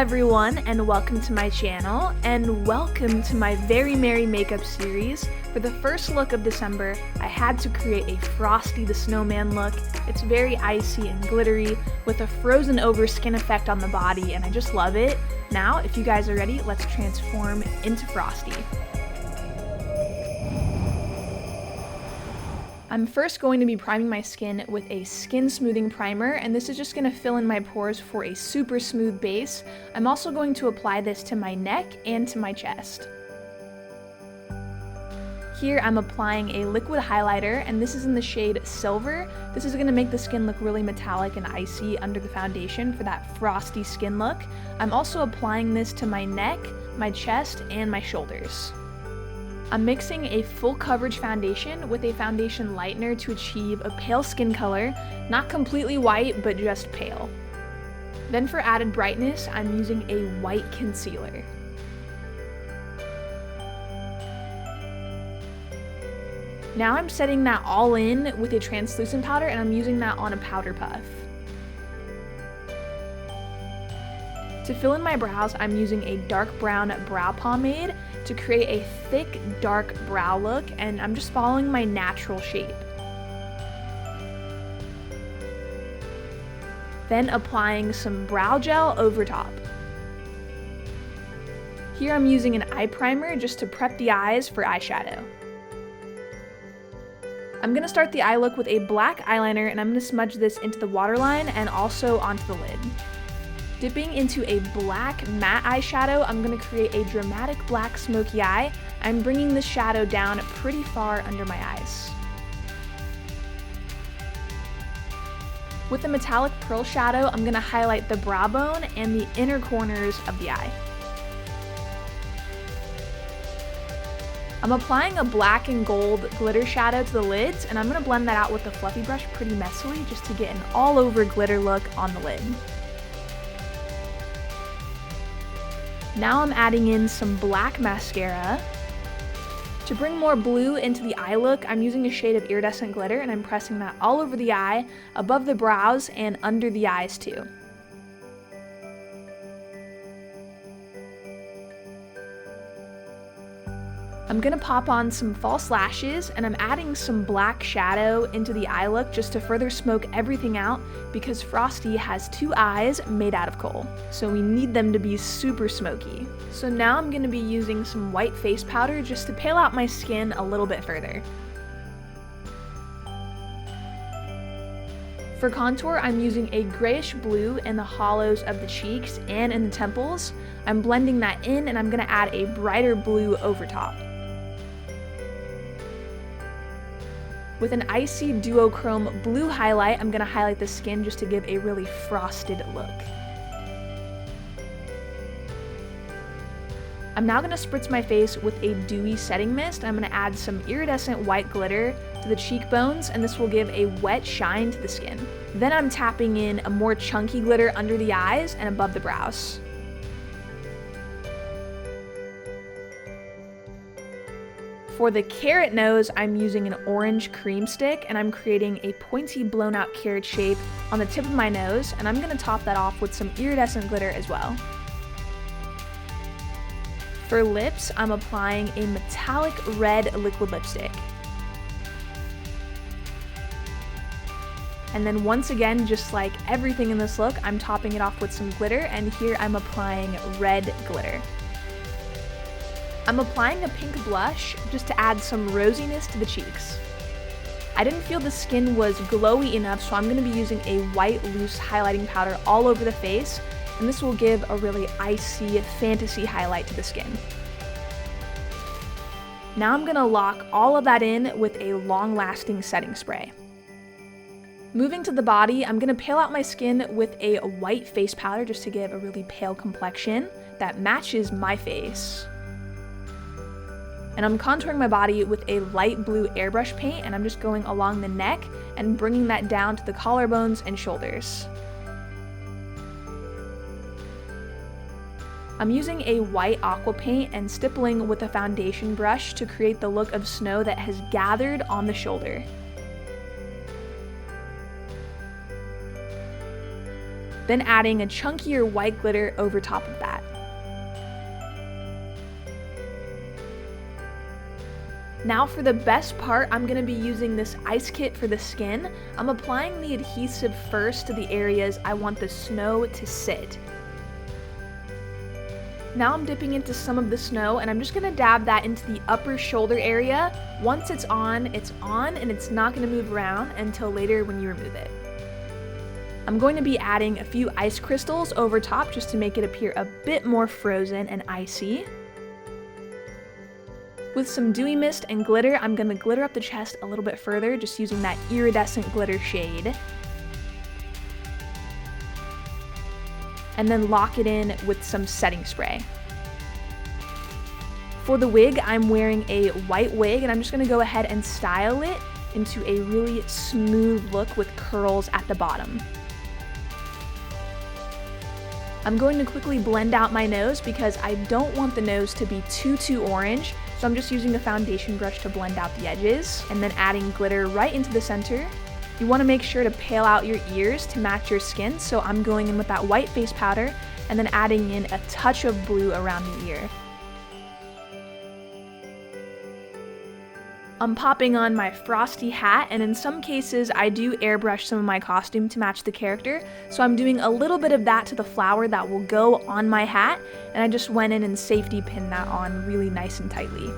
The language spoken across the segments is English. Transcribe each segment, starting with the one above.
everyone, and welcome to my channel, and welcome to my very merry makeup series. For the first look of December, I had to create a Frosty the Snowman look. It's very icy and glittery with a frozen over skin effect on the body, and I just love it. Now, if you guys are ready, let's transform into Frosty. I'm first going to be priming my skin with a skin smoothing primer, and this is just going to fill in my pores for a super smooth base. I'm also going to apply this to my neck and to my chest. Here I'm applying a liquid highlighter, and this is in the shade Silver. This is going to make the skin look really metallic and icy under the foundation for that frosty skin look. I'm also applying this to my neck, my chest, and my shoulders. I'm mixing a full coverage foundation with a foundation lightener to achieve a pale skin color, not completely white, but just pale. Then for added brightness, I'm using a white concealer. Now I'm setting that all in with a translucent powder, and I'm using that on a powder puff. To fill in my brows, I'm using a dark brown brow pomade to create a thick, dark brow look, and I'm just following my natural shape. Then applying some brow gel over top. Here I'm using an eye primer just to prep the eyes for eyeshadow. I'm going to start the eye look with a black eyeliner, and I'm going to smudge this into the waterline and also onto the lid. Dipping into a black matte eyeshadow, I'm going to create a dramatic black smoky eye. I'm bringing this shadow down pretty far under my eyes. With the metallic pearl shadow, I'm going to highlight the brow bone and the inner corners of the eye. I'm applying a black and gold glitter shadow to the lids, and I'm going to blend that out with a fluffy brush pretty messily just to get an all-over glitter look on the lid. Now I'm adding in some black mascara. To bring more blue into the eye look, I'm using a shade of iridescent glitter, and I'm pressing that all over the eye, above the brows, and under the eyes too. I'm gonna pop on some false lashes, and I'm adding some black shadow into the eye look just to further smoke everything out, because Frosty has two eyes made out of coal, so we need them to be super smoky. So now I'm gonna be using some white face powder just to pale out my skin a little bit further. For contour, I'm using a grayish blue in the hollows of the cheeks and in the temples. I'm blending that in, and I'm gonna add a brighter blue over top. With an icy duochrome blue highlight, I'm going to highlight the skin just to give a really frosted look. I'm now going to spritz my face with a dewy setting mist. I'm going to add some iridescent white glitter to the cheekbones, and this will give a wet shine to the skin. Then I'm tapping in a more chunky glitter under the eyes and above the brows. For the carrot nose, I'm using an orange cream stick, and I'm creating a pointy blown out carrot shape on the tip of my nose, and I'm going to top that off with some iridescent glitter as well. For lips, I'm applying a metallic red liquid lipstick. And then once again, just like everything in this look, I'm topping it off with some glitter, and here I'm applying red glitter. I'm applying a pink blush just to add some rosiness to the cheeks. I didn't feel the skin was glowy enough, so I'm going to be using a white loose highlighting powder all over the face, and this will give a really icy fantasy highlight to the skin. Now I'm going to lock all of that in with a long-lasting setting spray. Moving to the body, I'm going to pale out my skin with a white face powder just to give a really pale complexion that matches my face. And I'm contouring my body with a light blue airbrush paint, and I'm just going along the neck and bringing that down to the collarbones and shoulders. I'm using a white aqua paint and stippling with a foundation brush to create the look of snow that has gathered on the shoulder. then adding a chunkier white glitter over top of that. Now for the best part, I'm going to be using this ice kit for the skin. I'm applying the adhesive first to the areas I want the snow to sit. Now I'm dipping into some of the snow and I'm just going to dab that into the upper shoulder area. Once it's on and it's not going to move around until later when you remove it. I'm going to be adding a few ice crystals over top just to make it appear a bit more frozen and icy. With some dewy mist and glitter, I'm going to glitter up the chest a little bit further, just using that iridescent glitter shade. And then lock it in with some setting spray. For the wig, I'm wearing a white wig, and I'm just going to go ahead and style it into a really smooth look with curls at the bottom. I'm going to quickly blend out my nose because I don't want the nose to be too orange. So I'm just using the foundation brush to blend out the edges and then adding glitter right into the center. You want to make sure to pale out your ears to match your skin, so I'm going in with that white face powder and then adding in a touch of blue around the ear. I'm popping on my frosty hat, and in some cases I do airbrush some of my costume to match the character, so I'm doing a little bit of that to the flower that will go on my hat, and I just went in and safety pinned that on really nice and tightly.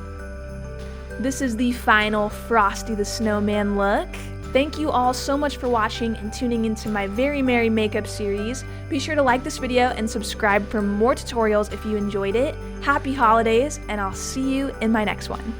This is the final Frosty the Snowman look. Thank you all so much for watching and tuning into my Very Merry Makeup series. Be sure to like this video and subscribe for more tutorials if you enjoyed it. Happy holidays, and I'll see you in my next one.